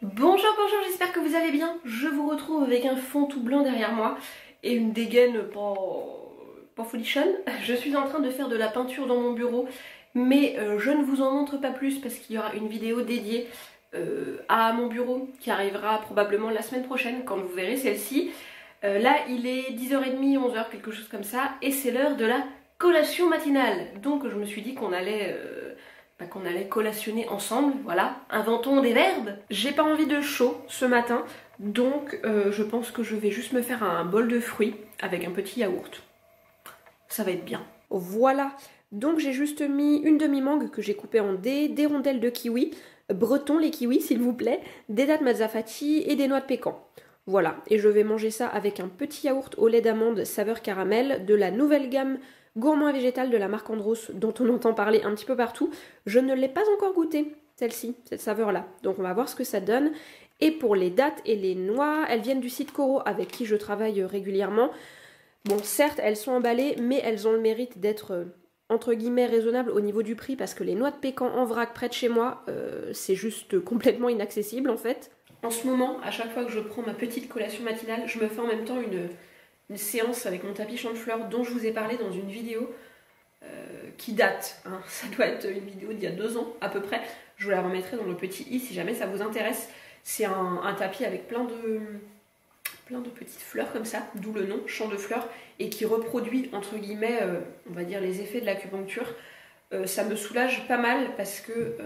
Bonjour, bonjour, j'espère que vous allez bien. Je vous retrouve avec un fond tout blanc derrière moi et une dégaine pas folichonne. Je suis en train de faire de la peinture dans mon bureau, mais je ne vous en montre pas plus parce qu'il y aura une vidéo dédiée à mon bureau qui arrivera probablement la semaine prochaine quand vous verrez celle-ci. Là, il est 10h30, 11h, quelque chose comme ça, et c'est l'heure de la collation matinale. Donc je me suis dit qu'on allait collationner ensemble, voilà, inventons des verbes. J'ai pas envie de chaud ce matin, donc je pense que je vais juste me faire un bol de fruits avec un petit yaourt. Ça va être bien. Voilà, donc j'ai juste mis une demi-mangue que j'ai coupée en dés, des rondelles de kiwi, breton les kiwis s'il vous plaît, des dattes mazzafati et des noix de pécan. Voilà, et je vais manger ça avec un petit yaourt au lait d'amande saveur caramel de la nouvelle gamme gourmand et végétal de la marque Andros dont on entend parler un petit peu partout. Je ne l'ai pas encore goûtée, celle-ci, cette saveur-là. Donc on va voir ce que ça donne. Et pour les dattes et les noix, elles viennent du site Coro avec qui je travaille régulièrement. Bon, certes, elles sont emballées, mais elles ont le mérite d'être entre guillemets raisonnables au niveau du prix parce que les noix de pécan en vrac près de chez moi, c'est juste complètement inaccessible en fait. En ce moment, à chaque fois que je prends ma petite collation matinale, je me fais en même temps une séance avec mon tapis champ de fleurs dont je vous ai parlé dans une vidéo qui date, hein. Ça doit être une vidéo d'il y a 2 ans à peu près. Je vous la remettrai dans le petit i si jamais ça vous intéresse. C'est un tapis avec plein de petites fleurs comme ça, d'où le nom, champ de fleurs, et qui reproduit entre guillemets, on va dire les effets de l'acupuncture. Ça me soulage pas mal parce que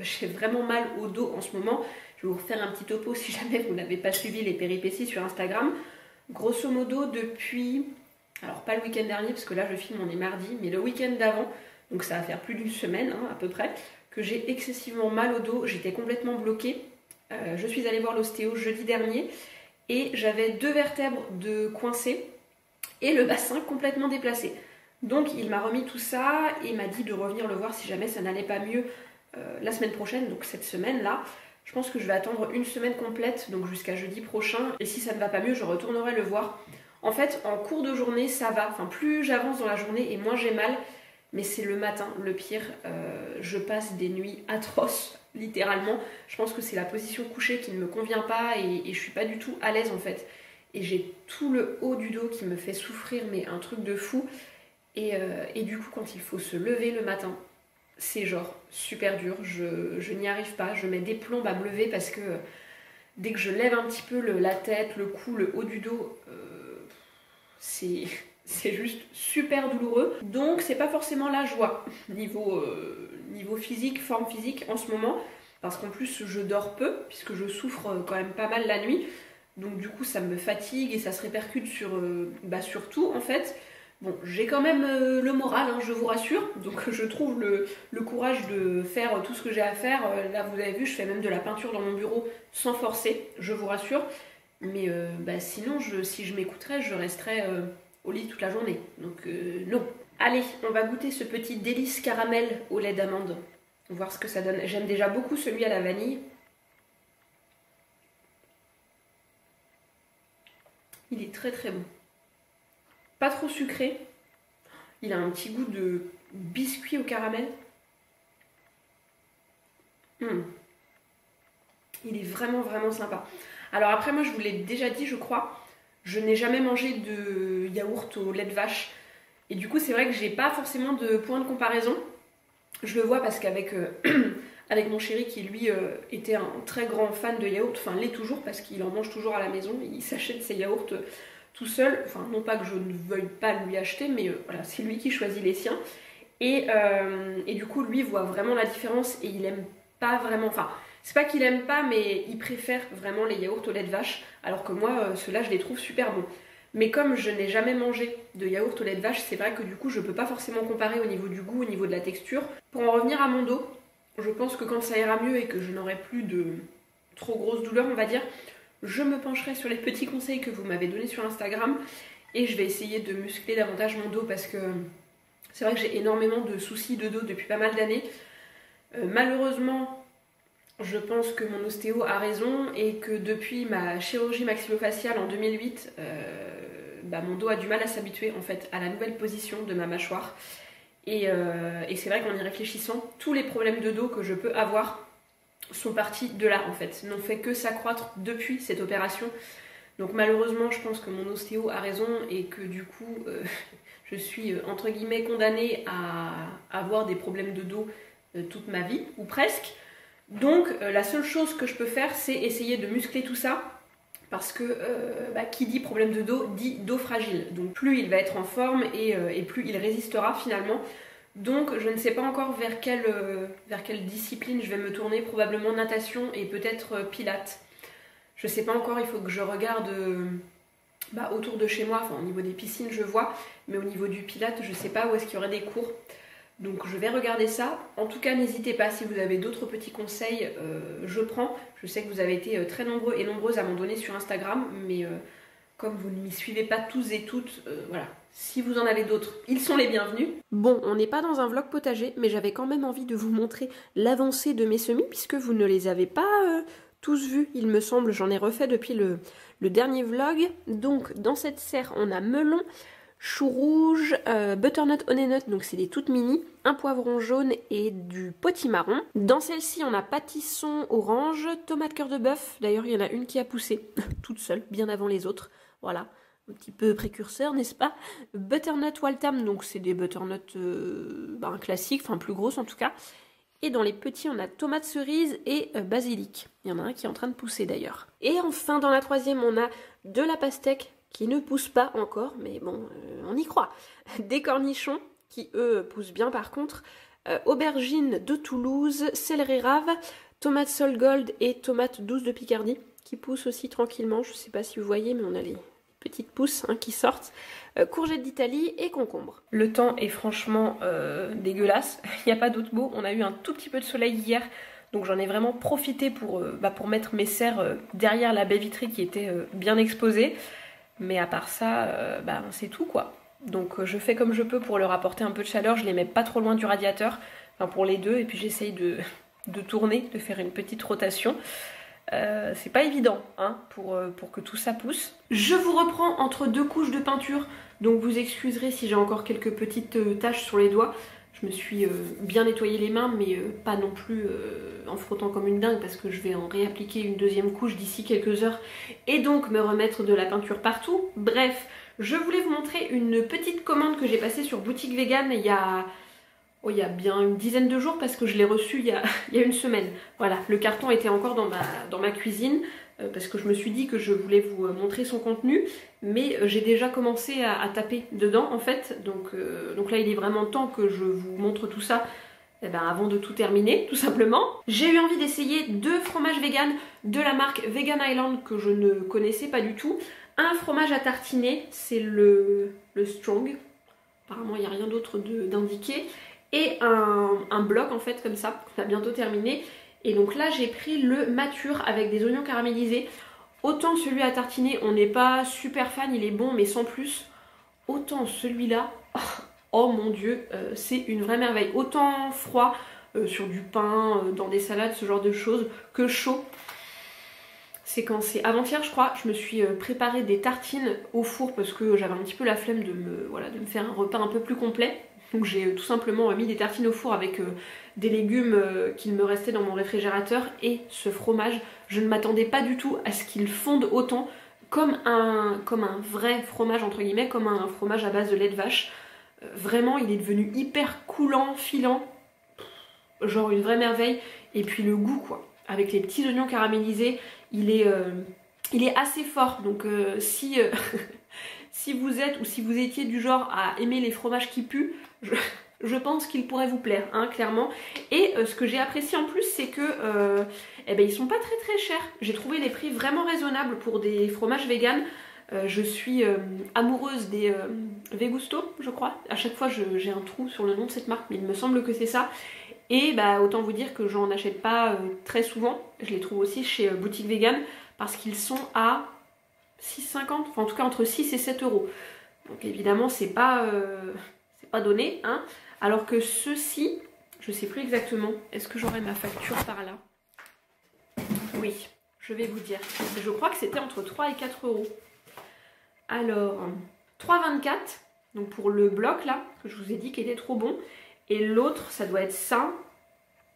j'ai vraiment mal au dos en ce moment. Je vais vous refaire un petit topo si jamais vous n'avez pas suivi les péripéties sur Instagram. Grosso modo, depuis, alors pas le week-end dernier parce que là je filme, on est mardi, mais le week-end d'avant, donc ça va faire plus d'une semaine hein, à peu près, que j'ai excessivement mal au dos, j'étais complètement bloquée. Je suis allée voir l'ostéo jeudi dernier et j'avais 2 vertèbres de coincées et le bassin complètement déplacé. Donc il m'a remis tout ça et m'a dit de revenir le voir si jamais ça n'allait pas mieux la semaine prochaine, donc cette semaine-là. Je pense que je vais attendre une semaine complète, donc jusqu'à jeudi prochain. Et si ça ne va pas mieux, je retournerai le voir. En fait, en cours de journée, ça va. Enfin, plus j'avance dans la journée et moins j'ai mal. Mais c'est le matin, le pire. Je passe des nuits atroces, littéralement. Je pense que c'est la position couchée qui ne me convient pas et je suis pas du tout à l'aise en fait. Et j'ai tout le haut du dos qui me fait souffrir, mais un truc de fou. Et du coup, quand il faut se lever le matin, c'est genre super dur, je n'y arrive pas, je mets des plombes à me lever parce que dès que je lève un petit peu la tête, le cou, le haut du dos, c'est juste super douloureux. Donc c'est pas forcément la joie niveau physique, forme physique en ce moment, parce qu'en plus je dors peu, puisque je souffre quand même pas mal la nuit. Donc du coup ça me fatigue et ça se répercute sur tout en fait. Bon, j'ai quand même le moral, hein, je vous rassure, donc je trouve le courage de faire tout ce que j'ai à faire. Là, vous avez vu, je fais même de la peinture dans mon bureau sans forcer, je vous rassure. Mais sinon, si je m'écouterais, je resterais au lit toute la journée. Donc non. Allez, on va goûter ce petit délice caramel au lait d'amande. Voir ce que ça donne. J'aime déjà beaucoup celui à la vanille. Il est très très bon. Pas trop sucré. Il a un petit goût de biscuit au caramel. Il est vraiment vraiment sympa. Alors après moi je vous l'ai déjà dit je crois, je n'ai jamais mangé de yaourt au lait de vache. Et du coup c'est vrai que j'ai pas forcément de point de comparaison. Je le vois parce qu'avec avec mon chéri qui lui était un très grand fan de yaourt, enfin l'est toujours parce qu'il en mange toujours à la maison, il s'achète ses yaourts tout seul, enfin non pas que je ne veuille pas lui acheter, mais voilà, c'est lui qui choisit les siens. Et du coup lui voit vraiment la différence et il aime pas vraiment, enfin c'est pas qu'il aime pas mais il préfère vraiment les yaourts au lait de vache, alors que moi ceux-là je les trouve super bons. Mais comme je n'ai jamais mangé de yaourt au lait de vache, c'est vrai que du coup je peux pas forcément comparer au niveau du goût, au niveau de la texture. Pour en revenir à mon dos, je pense que quand ça ira mieux et que je n'aurai plus de trop grosses douleurs on va dire, je me pencherai sur les petits conseils que vous m'avez donnés sur Instagram et je vais essayer de muscler davantage mon dos parce que c'est vrai que j'ai énormément de soucis de dos depuis pas mal d'années. Malheureusement, je pense que mon ostéo a raison et que depuis ma chirurgie maxillofaciale en 2008, mon dos a du mal à s'habituer en fait à la nouvelle position de ma mâchoire. Et c'est vrai qu'en y réfléchissant, tous les problèmes de dos que je peux avoir sont partis de là en fait, n'ont fait que s'accroître depuis cette opération. Donc malheureusement je pense que mon ostéo a raison et que du coup je suis entre guillemets condamnée à avoir des problèmes de dos toute ma vie, ou presque. Donc la seule chose que je peux faire c'est essayer de muscler tout ça. Parce que qui dit problème de dos dit dos fragile. Donc plus il va être en forme et plus il résistera finalement. Donc je ne sais pas encore vers quelle discipline je vais me tourner. Probablement natation et peut-être pilates. Je ne sais pas encore, il faut que je regarde autour de chez moi. Enfin au niveau des piscines je vois. Mais au niveau du pilates je ne sais pas où est-ce qu'il y aurait des cours. Donc je vais regarder ça. En tout cas, n'hésitez pas si vous avez d'autres petits conseils, je prends. Je sais que vous avez été très nombreux et nombreuses à m'en donner sur Instagram, mais comme vous ne m'y suivez pas tous et toutes, voilà. Si vous en avez d'autres, ils sont les bienvenus. Bon, on n'est pas dans un vlog potager, mais j'avais quand même envie de vous montrer l'avancée de mes semis, puisque vous ne les avez pas tous vus, il me semble. J'en ai refait depuis le dernier vlog. Donc dans cette serre, on a melon, chou rouge, butternut, honey nut, donc c'est des toutes mini, un poivron jaune et du potimarron. Dans celle-ci, on a pâtisson orange, tomate cœur de bœuf. D'ailleurs, il y en a une qui a poussé toute seule, bien avant les autres. Voilà, un petit peu précurseur, n'est-ce pas? Butternut Waltham, donc c'est des butternuts classiques, enfin plus grosses en tout cas. Et dans les petits, on a tomate cerise et basilic. Il y en a un qui est en train de pousser d'ailleurs. Et enfin, dans la troisième, on a de la pastèque, qui ne poussent pas encore, mais bon, on y croit. Des cornichons, qui eux poussent bien par contre, aubergines de Toulouse, céleri rave, tomates Sol Gold et tomates douces de Picardie, qui poussent aussi tranquillement, je ne sais pas si vous voyez, mais on a les petites pousses qui sortent, courgettes d'Italie et concombres. Le temps est franchement dégueulasse, il n'y a pas d'autre mot, on a eu un tout petit peu de soleil hier, donc j'en ai vraiment profité pour mettre mes serres derrière la baie vitrée qui était bien exposée. Mais à part ça, c'est tout quoi. Donc je fais comme je peux pour leur apporter un peu de chaleur. Je les mets pas trop loin du radiateur, enfin pour les deux. Et puis j'essaye de tourner, de faire une petite rotation. C'est pas évident pour que tout ça pousse. Je vous reprends entre deux couches de peinture. Donc vous excuserez si j'ai encore quelques petites taches sur les doigts. Je me suis bien nettoyé les mains, mais pas non plus en frottant comme une dingue parce que je vais en réappliquer une deuxième couche d'ici quelques heures et donc me remettre de la peinture partout. Bref, je voulais vous montrer une petite commande que j'ai passée sur Boutique Vegan il y a bien une dizaine de jours parce que je l'ai reçu il y a une semaine. Voilà, le carton était encore dans ma cuisine parce que je me suis dit que je voulais vous montrer son contenu, mais j'ai déjà commencé à taper dedans en fait, donc là il est vraiment temps que je vous montre tout ça avant de tout terminer tout simplement. J'ai eu envie d'essayer deux fromages vegan de la marque Vegan Island que je ne connaissais pas du tout. Un fromage à tartiner, c'est le Strong, apparemment il n'y a rien d'autre d'indiqué, et un bloc en fait comme ça, qu'on a bientôt terminé. Et donc là j'ai pris le mature avec des oignons caramélisés. Autant celui à tartiner on n'est pas super fan, il est bon mais sans plus. Autant celui-là, oh mon dieu, c'est une vraie merveille. Autant froid sur du pain, dans des salades, ce genre de choses, que chaud. C'est quand c'est avant-hier je crois, je me suis préparé des tartines au four parce que j'avais un petit peu la flemme de me faire un repas un peu plus complet. Donc j'ai tout simplement mis des tartines au four avec des légumes qu'il me restait dans mon réfrigérateur et ce fromage. Je ne m'attendais pas du tout à ce qu'il fonde autant, comme un vrai fromage entre guillemets, comme un fromage à base de lait de vache. Vraiment il est devenu hyper coulant, filant, genre une vraie merveille. Et puis le goût quoi, avec les petits oignons caramélisés, il est assez fort. Donc si vous êtes ou si vous étiez du genre à aimer les fromages qui puent, je pense qu'il pourrait vous plaire, clairement. Et ce que j'ai apprécié en plus, c'est que ils sont pas très chers. J'ai trouvé les prix vraiment raisonnables pour des fromages vegan. Je suis amoureuse des Vegusto, je crois. À chaque fois, j'ai un trou sur le nom de cette marque, mais il me semble que c'est ça. Et autant vous dire que j'en achète pas très souvent. Je les trouve aussi chez Boutique Vegan parce qu'ils sont à 6,50, enfin en tout cas entre 6 et 7 euros. Donc évidemment c'est pas donné, alors que ceux-ci, je sais plus exactement, est-ce que j'aurai ma facture par là? Oui, je vais vous dire. Je crois que c'était entre 3 et 4 euros. Alors, 3,24, donc pour le bloc là, que je vous ai dit qu'il était trop bon, et l'autre ça doit être ça,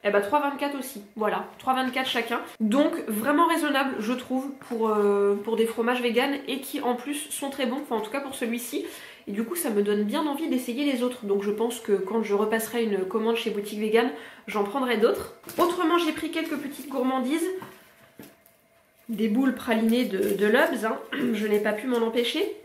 Eh bah 3,24 aussi, voilà, 3,24 chacun. Donc vraiment raisonnable je trouve pour des fromages vegan et qui en plus sont très bons, enfin en tout cas pour celui-ci. Et du coup ça me donne bien envie d'essayer les autres. Donc je pense que quand je repasserai une commande chez Boutique Vegan, j'en prendrai d'autres. Autrement j'ai pris quelques petites gourmandises. Des boules pralinées de Lubs, hein. Je n'ai pas pu m'en empêcher.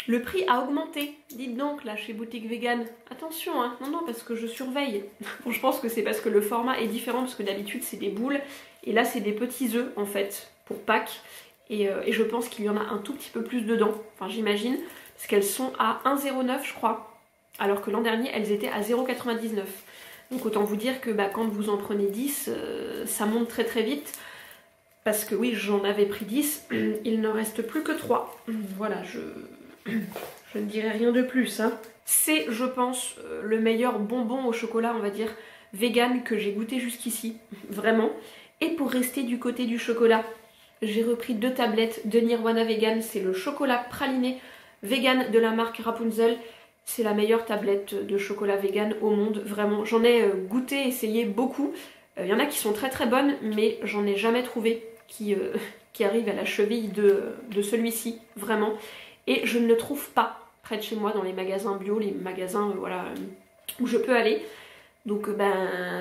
Le prix a augmenté, dites donc là chez Boutique Vegan. Attention, hein, non, parce que je surveille. Bon, je pense que c'est parce que le format est différent, parce que d'habitude c'est des boules, et là c'est des petits œufs en fait, pour Pâques. Et je pense qu'il y en a un tout petit peu plus dedans, enfin j'imagine, parce qu'elles sont à 1,09 je crois, alors que l'an dernier elles étaient à 0,99. Donc autant vous dire que quand vous en prenez 10, ça monte très très vite. Parce que oui, j'en avais pris 10, il ne reste plus que 3. Voilà, je ne dirai rien de plus. Hein. C'est, je pense, le meilleur bonbon au chocolat, on va dire, vegan que j'ai goûté jusqu'ici. Vraiment. Et pour rester du côté du chocolat, j'ai repris 2 tablettes de Nirwana Vegan. C'est le chocolat praliné vegan de la marque Rapunzel. C'est la meilleure tablette de chocolat vegan au monde, vraiment. J'en ai goûté, essayé beaucoup. Il y en a qui sont très très bonnes, mais j'en ai jamais trouvé qui arrive à la cheville de celui-ci, vraiment. Et je ne le trouve pas près de chez moi dans les magasins bio, les magasins voilà, où je peux aller. Donc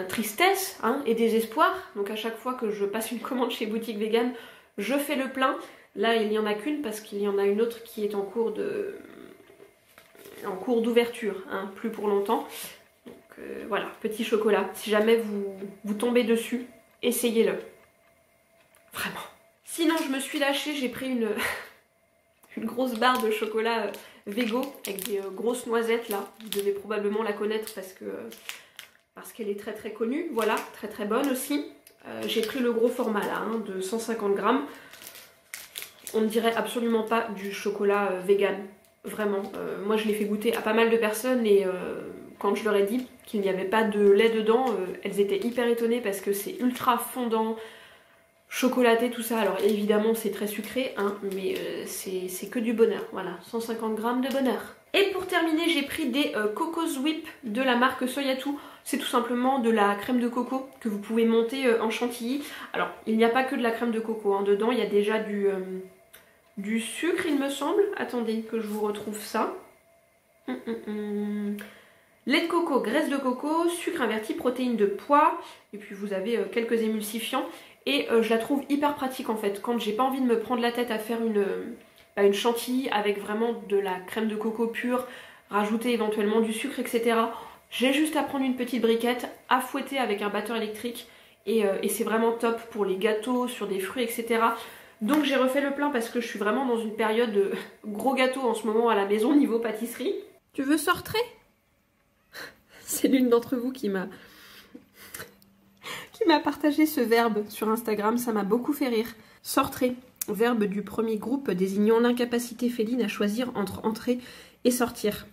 tristesse hein, et désespoir. Donc à chaque fois que je passe une commande chez Boutique Vegan, je fais le plein. Là il n'y en a qu'une parce qu'il y en a une autre qui est en cours d'ouverture, hein, plus pour longtemps. Donc voilà, petit chocolat. Si jamais vous tombez dessus, essayez-le. Vraiment. Sinon je me suis lâchée, j'ai pris une grosse barre de chocolat Vego avec des grosses noisettes là. Vous devez probablement la connaître parce qu'elle est très très connue. Voilà, très très bonne aussi. J'ai pris le gros format là, hein, de 150 grammes. On ne dirait absolument pas du chocolat vegan. Vraiment. Moi je l'ai fait goûter à pas mal de personnes et quand je leur ai dit qu'il n'y avait pas de lait dedans, elles étaient hyper étonnées parce que c'est ultra fondant, chocolaté, tout ça. Alors évidemment c'est très sucré, hein, mais c'est que du bonheur. Voilà, 150 grammes de bonheur. Et pour terminer, j'ai pris des Cocos Whip de la marque Soyatou. C'est tout simplement de la crème de coco que vous pouvez monter en chantilly. Alors il n'y a pas que de la crème de coco, hein. Dedans il y a déjà du sucre il me semble. Attendez que je vous retrouve ça. Lait de coco, graisse de coco, sucre inverti, protéines de pois. Et puis vous avez quelques émulsifiants. Et je la trouve hyper pratique en fait. Quand j'ai pas envie de me prendre la tête à faire une chantilly avec vraiment de la crème de coco pure, rajouter éventuellement du sucre, etc. J'ai juste à prendre une petite briquette, à fouetter avec un batteur électrique. Et c'est vraiment top pour les gâteaux, sur des fruits, etc. Donc j'ai refait le plein parce que je suis vraiment dans une période de gros gâteaux en ce moment à la maison niveau pâtisserie. Tu veux sortir? C'est l'une d'entre vous qui m'a partagé ce verbe sur Instagram, ça m'a beaucoup fait rire. Sortir, verbe du premier groupe désignant l'incapacité féline à choisir entre entrer et sortir.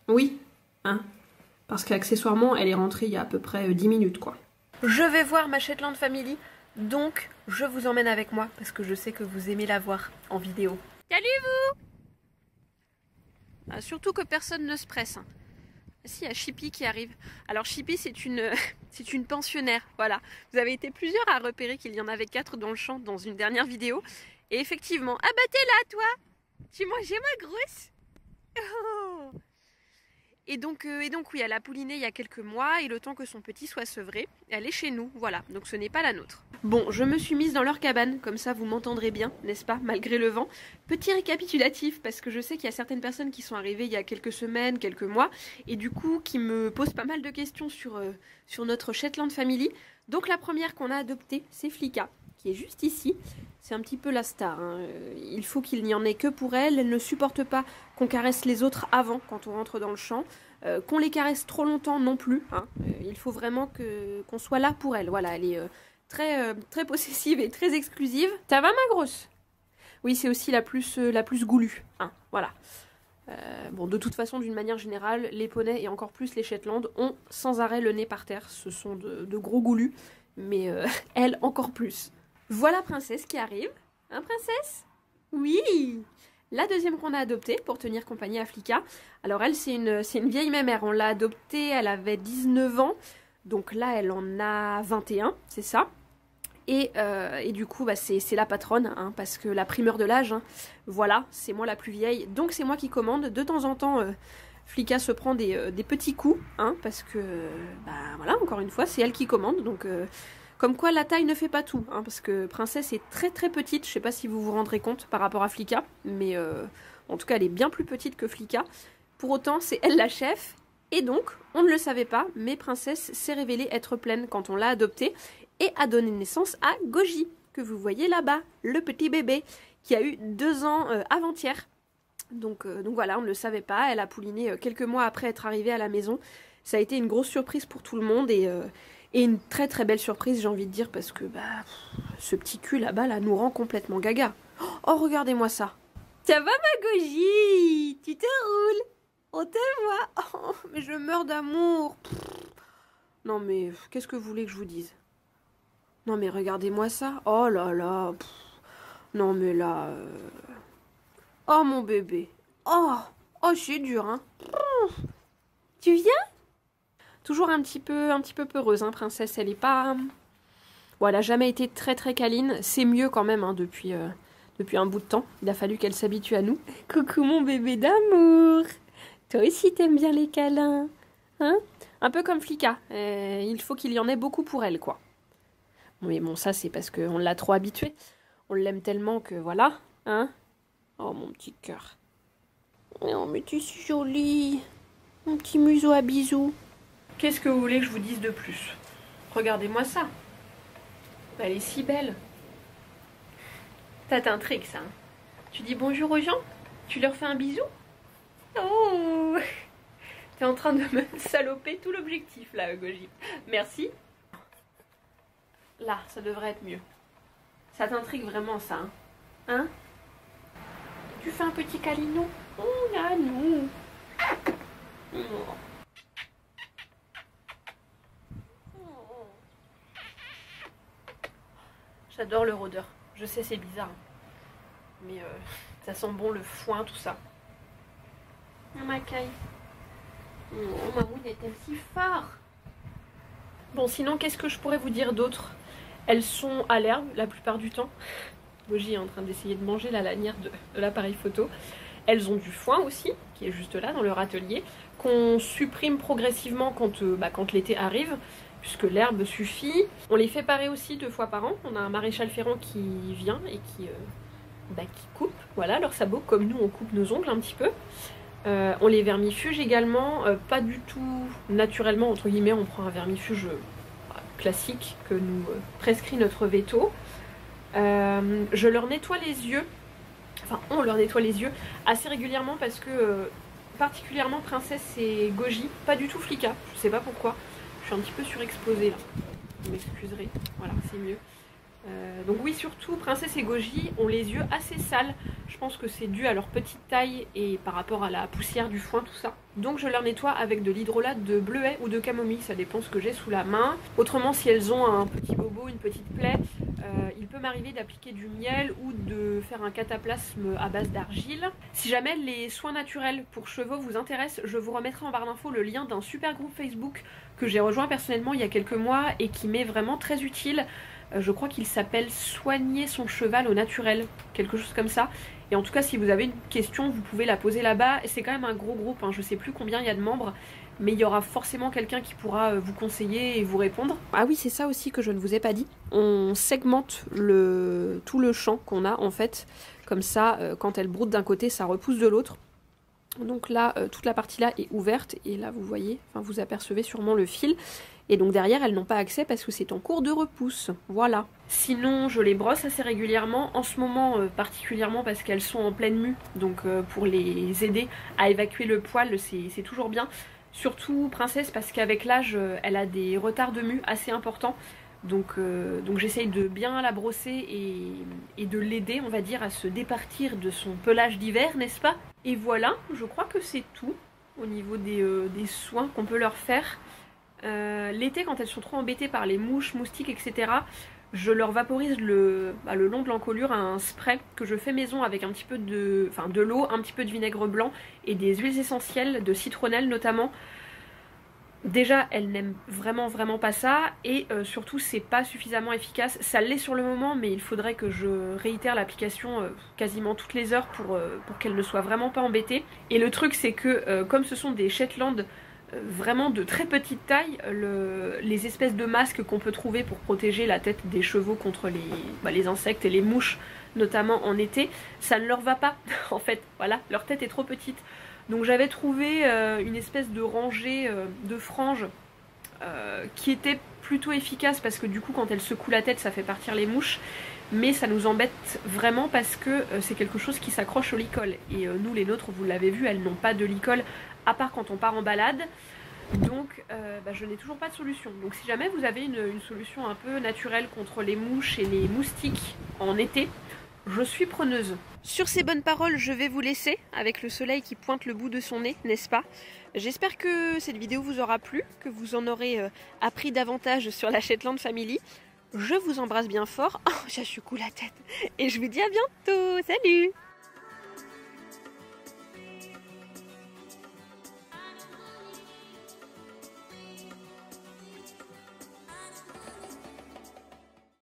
Oui, hein, parce qu'accessoirement elle est rentrée il y a à peu près 10 minutes quoi. Je vais voir ma Shetland Family, donc je vous emmène avec moi parce que je sais que vous aimez la voir en vidéo. Salut vous! Surtout que personne ne se presse. Hein. Si, il y a Chippy qui arrive. Alors Chippy c'est une pensionnaire, voilà. Vous avez été plusieurs à repérer qu'il y en avait 4 dans le champ dans une dernière vidéo. Et effectivement, ah bah t'es là toi! Tu mangeais ma grosse? Oh. Et donc oui, elle a pouliné il y a quelques mois et le temps que son petit soit sevré, elle est chez nous, voilà, donc ce n'est pas la nôtre. Bon, je me suis mise dans leur cabane, comme ça vous m'entendrez bien, n'est-ce pas, malgré le vent. Petit récapitulatif, parce que je sais qu'il y a certaines personnes qui sont arrivées il y a quelques semaines, quelques mois, et du coup qui me posent pas mal de questions sur notre Shetland Family. Donc la première qu'on a adoptée, c'est Flicka, qui est juste ici. C'est un petit peu la star, hein. Il faut qu'il n'y en ait que pour elle. Elle ne supporte pas qu'on caresse les autres avant, quand on rentre dans le champ. Qu'on les caresse trop longtemps non plus. Hein. Il faut vraiment qu'on soit là pour elle. Voilà, elle est très possessive et très exclusive. Ça va ma grosse? Oui, c'est aussi la plus goulue. Hein. Voilà. Bon, de toute façon, d'une manière générale, les poneys et encore plus les Shetland ont sans arrêt le nez par terre. Ce sont de gros goulus, mais elle encore plus. Voilà Princesse qui arrive. Hein, Princesse? Oui! La deuxième qu'on a adoptée pour tenir compagnie à Flicka. Alors elle, c'est une vieille mémère. On l'a adoptée, elle avait 19 ans. Donc là, elle en a 21, c'est ça. Et du coup, bah, c'est la patronne, hein, parce que la primeur de l'âge, hein, voilà, c'est moi la plus vieille. Donc c'est moi qui commande. De temps en temps, Flicka se prend des petits coups, hein, parce que, bah voilà, encore une fois, c'est elle qui commande. Donc comme quoi la taille ne fait pas tout, hein, parce que Princesse est très très petite. Je sais pas si vous vous rendrez compte par rapport à Flicka, mais en tout cas, elle est bien plus petite que Flicka. Pour autant, c'est elle la chef. Et donc, on ne le savait pas, mais Princesse s'est révélée être pleine quand on l'a adoptée et a donné naissance à Goji, que vous voyez là-bas, le petit bébé, qui a eu 2 ans avant-hier. Donc voilà, on ne le savait pas, elle a pouliné quelques mois après être arrivée à la maison. Ça a été une grosse surprise pour tout le monde et une très très belle surprise, j'ai envie de dire, parce que bah, ce petit cul là-bas là, nous rend complètement gaga. Oh, regardez-moi ça. Ça va ma Goji? Tu te roules? On te voit. Oh, mais je meurs d'amour. Non mais, qu'est-ce que vous voulez que je vous dise? Non mais regardez-moi ça. Oh là là. Non mais là... Oh mon bébé. Oh, c'est dur, hein. Tu viens? Toujours un petit peu peureuse, hein, Princesse. Elle est pas... Bon, elle a jamais été très très câline. C'est mieux quand même, hein, depuis un bout de temps. Il a fallu qu'elle s'habitue à nous. Coucou mon bébé d'amour. Toi aussi t'aimes bien les câlins, hein? Un peu comme Flicka. Il faut qu'il y en ait beaucoup pour elle, quoi. Mais bon, ça c'est parce qu'on l'a trop habitué. On l'aime tellement que voilà, hein? Oh mon petit cœur. Oh mais tu es si jolie. Mon petit museau à bisous. Qu'est-ce que vous voulez que je vous dise de plus? Regardez-moi ça. Elle est si belle. Ça t'intrigue ça, hein? Tu dis bonjour aux gens? Tu leur fais un bisou? Oh! T'es en train de me saloper tout l'objectif là, Goji. Merci. Là, ça devrait être mieux. Ça t'intrigue vraiment ça, hein? Hein? Tu fais un petit câlinou? Oh là, nous. J'adore le rôdeur. Je sais, c'est bizarre. Mais ça sent bon le foin, tout ça. Oh, ma caille. Oh, ma mouine est-elle si fort? Bon, sinon, qu'est-ce que je pourrais vous dire d'autre? Elles sont à l'herbe la plupart du temps. Goji est en train d'essayer de manger la lanière de l'appareil photo. Elles ont du foin aussi, qui est juste là dans leur atelier, qu'on supprime progressivement quand l'été arrive, puisque l'herbe suffit. On les fait parer aussi 2 fois par an. On a un maréchal ferrant qui vient et qui coupe, voilà, leurs sabots, comme nous on coupe nos ongles un petit peu. On les vermifuge également, pas du tout naturellement, entre guillemets, on prend un vermifuge classique que nous prescrit notre veto. Je leur nettoie les yeux, enfin on leur nettoie les yeux assez régulièrement parce que particulièrement Princesse et Goji, pas du tout Flicka, je sais pas pourquoi, je suis un petit peu surexposée là, vous m'excuserez, voilà c'est mieux. Donc oui, surtout Princesse et Goji ont les yeux assez sales. Je pense que c'est dû à leur petite taille et par rapport à la poussière du foin, tout ça. Donc je leur nettoie avec de l'hydrolat de bleuet ou de camomille, ça dépend ce que j'ai sous la main. Autrement, si elles ont un petit bobo, une petite plaie, il peut m'arriver d'appliquer du miel ou de faire un cataplasme à base d'argile. Si jamais les soins naturels pour chevaux vous intéressent, je vous remettrai en barre d'infos le lien d'un super groupe Facebook que j'ai rejoint personnellement il y a quelques mois et qui m'est vraiment très utile. Je crois qu'il s'appelle Soigner son cheval au naturel, quelque chose comme ça. Et en tout cas, si vous avez une question, vous pouvez la poser là-bas. C'est quand même un gros groupe, hein. Je sais plus combien il y a de membres, mais il y aura forcément quelqu'un qui pourra vous conseiller et vous répondre. Ah oui, c'est ça aussi que je ne vous ai pas dit. On segmente tout le champ qu'on a en fait. Comme ça, quand elle broute d'un côté, ça repousse de l'autre. Donc là, toute la partie là est ouverte. Et là, vous voyez, enfin vous apercevez sûrement le fil. Et donc derrière, elles n'ont pas accès parce que c'est en cours de repousse. Voilà. Sinon, je les brosse assez régulièrement. En ce moment, particulièrement parce qu'elles sont en pleine mue. Donc pour les aider à évacuer le poil, c'est toujours bien. Surtout Princesse parce qu'avec l'âge, elle a des retards de mue assez importants. Donc j'essaye de bien la brosser et de l'aider, on va dire, à se départir de son pelage d'hiver, n'est-ce pas? Et voilà, je crois que c'est tout au niveau des soins qu'on peut leur faire. L'été, quand elles sont trop embêtées par les mouches, moustiques, etc., je leur vaporise le long de l'encolure un spray que je fais maison avec un petit peu de l'eau, un petit peu de vinaigre blanc et des huiles essentielles de citronnelle notamment. Déjà, elle n'aime vraiment pas ça, et surtout c'est pas suffisamment efficace. Ça l'est sur le moment, mais il faudrait que je réitère l'application quasiment toutes les heures pour qu'elle ne soit vraiment pas embêtée. Et le truc c'est que comme ce sont des Shetland vraiment de très petite taille, les espèces de masques qu'on peut trouver pour protéger la tête des chevaux contre les insectes et les mouches, notamment en été, ça ne leur va pas en fait, voilà, leur tête est trop petite. Donc j'avais trouvé une espèce de rangée de franges qui était plutôt efficace parce que du coup quand elle secoue la tête ça fait partir les mouches, mais ça nous embête vraiment parce que c'est quelque chose qui s'accroche au licol. Et nous les nôtres, vous l'avez vu, elles n'ont pas de licol à part quand on part en balade. Donc je n'ai toujours pas de solution. Donc si jamais vous avez une solution un peu naturelle contre les mouches et les moustiques en été, je suis preneuse. Sur ces bonnes paroles, je vais vous laisser avec le soleil qui pointe le bout de son nez, n'est-ce pas? J'espère que cette vidéo vous aura plu, que vous en aurez appris davantage sur la Shetland Family. Je vous embrasse bien fort. Oh, j'ai un coup la tête. Et je vous dis à bientôt. Salut!